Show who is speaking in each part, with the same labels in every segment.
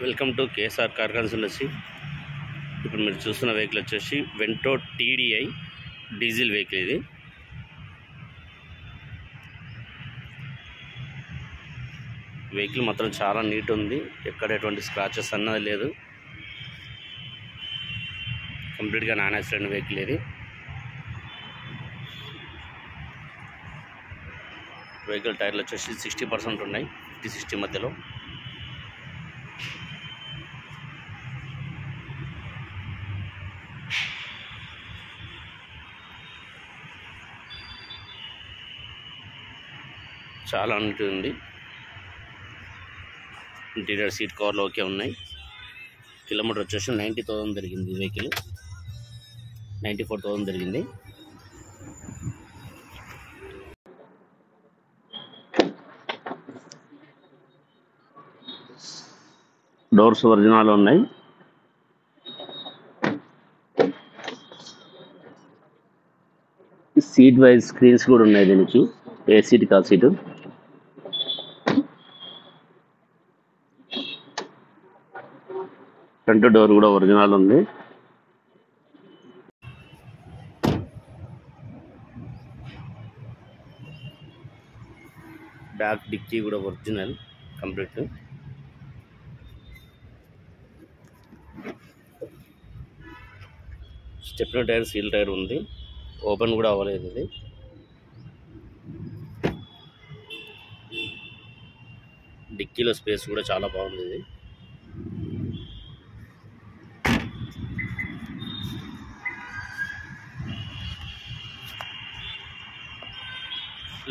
Speaker 1: Welcome to KSR car consultancy. ఇప్పుడు మీరు చూస్తున్న వెహికల్ వచ్చేసి వెంటో TDI డీజిల్ వెహికల్. ఇది వెహికల్ మాత్రం చాలా నీట్ ఉంది, ఎక్కడ ఎటువంటి స్క్రాచెస్ అన్నది లేదు. కంప్లీట్గా నాన్ యాక్సిడెంట్ వెహికల్. ఇది వెహికల్ టైర్లు వచ్చేసి 60% ఉన్నాయి, 50-60 మధ్యలో. చాలా నీట్ ఉంది. ఇంటీరియర్ సీట్ కవర్లు ఓకే ఉన్నాయి. కిలోమీటర్ వచ్చేసి 90,000 తిరిగింది. వెహికల్ 94,000 తిరిగింది. డోర్స్ ఒరిజినల్ ఉన్నాయి. సీట్ వైజ్ స్క్రీన్స్ కూడా ఉన్నాయి దీనికి, ఏ సీట్ కా సీటు. ఫ్రంట్ డోర్ కూడా ఒరిజినల్ ఉంది. బ్యాక్ డిక్కీ కూడా original complete. Stepney tyre, seal tyre ఉంది, ఓపెన్ కూడా అవ్వలేదు. ఇది డిక్కీలో స్పేస్ కూడా చాలా బాగుంది. ఇది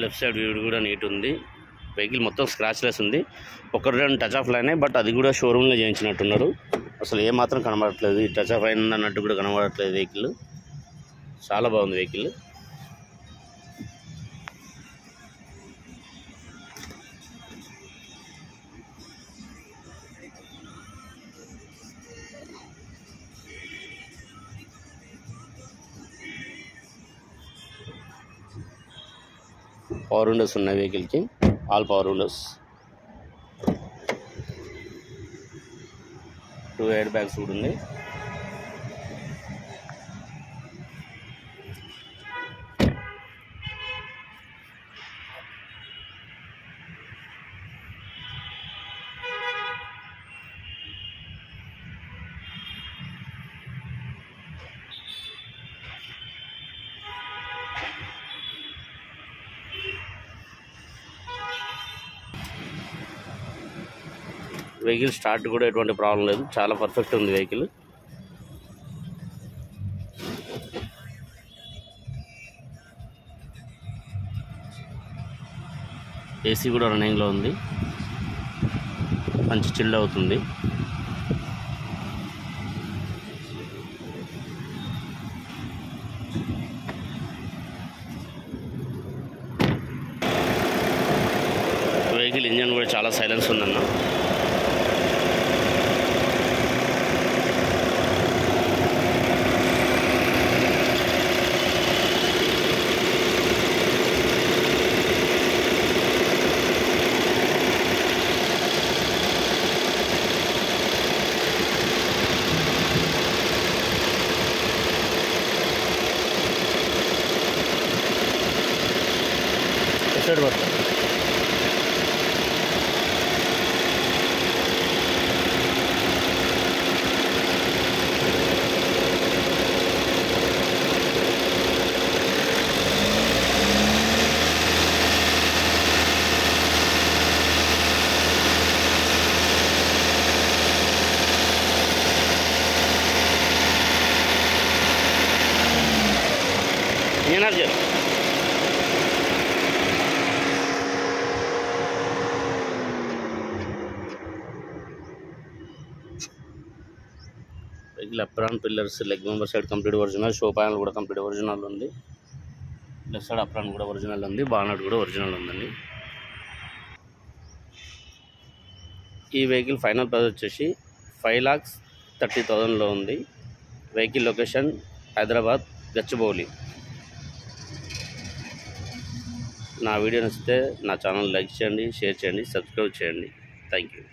Speaker 1: లెఫ్ట్ సైడ్ వ్యూ కూడా నీట్ ఉంది. వెహికల్ మొత్తం స్క్రాచ్లెస్ ఉంది. ఒక రెండు టచ్ ఆఫ్ లైన్, బట్ అది కూడా షోరూంలో చేయించినట్టున్నారు. అసలు ఏమాత్రం కనబడట్లేదు, ఈ టచ్ ఆఫ్ లైన్ అన్నట్టు కూడా కనబడట్లేదు. వెహికల్ చాలా బాగుంది. వెహికల్ పవర్ విండోస్ ఉన్నాయి వెహికల్కి, all power Windows. 2 air bags కూడా ఉన్నాయి. వెహికల్ స్టార్ట్ కూడా ఎటువంటి ప్రాబ్లం లేదు, చాలా పర్ఫెక్ట్ ఉంది వెహికల్. ఏసీ కూడా రన్నింగ్లో ఉంది, మంచి చిల్డ్ అవుతుంది. వెహికల్ ఇంజన్ కూడా చాలా సైలెన్స్ ఉందన్న. సైడ్ పడతా energy. Vehicle apron pillars, leg member side complete original, show panel కూడా కంప్లీట్ ఒరిజినల్ ఉంది. లెఫ్ట్ సైడ్ అప్రాన్ కూడా ఒరిజినల్ ఉంది, బానట్ కూడా ఒరిజినల్ ఉందండి. ఈ వెహికల్ ఫైనల్ ప్రైస్ వచ్చేసి 5,30,000లో ఉంది. Vehicle location Hyderabad, Gachibowli. నా వీడియో నచ్చితే నా ఛానల్ లైక్ చేయండి, షేర్ చేయండి, సబ్స్క్రైబ్ చేయండి. Thank you.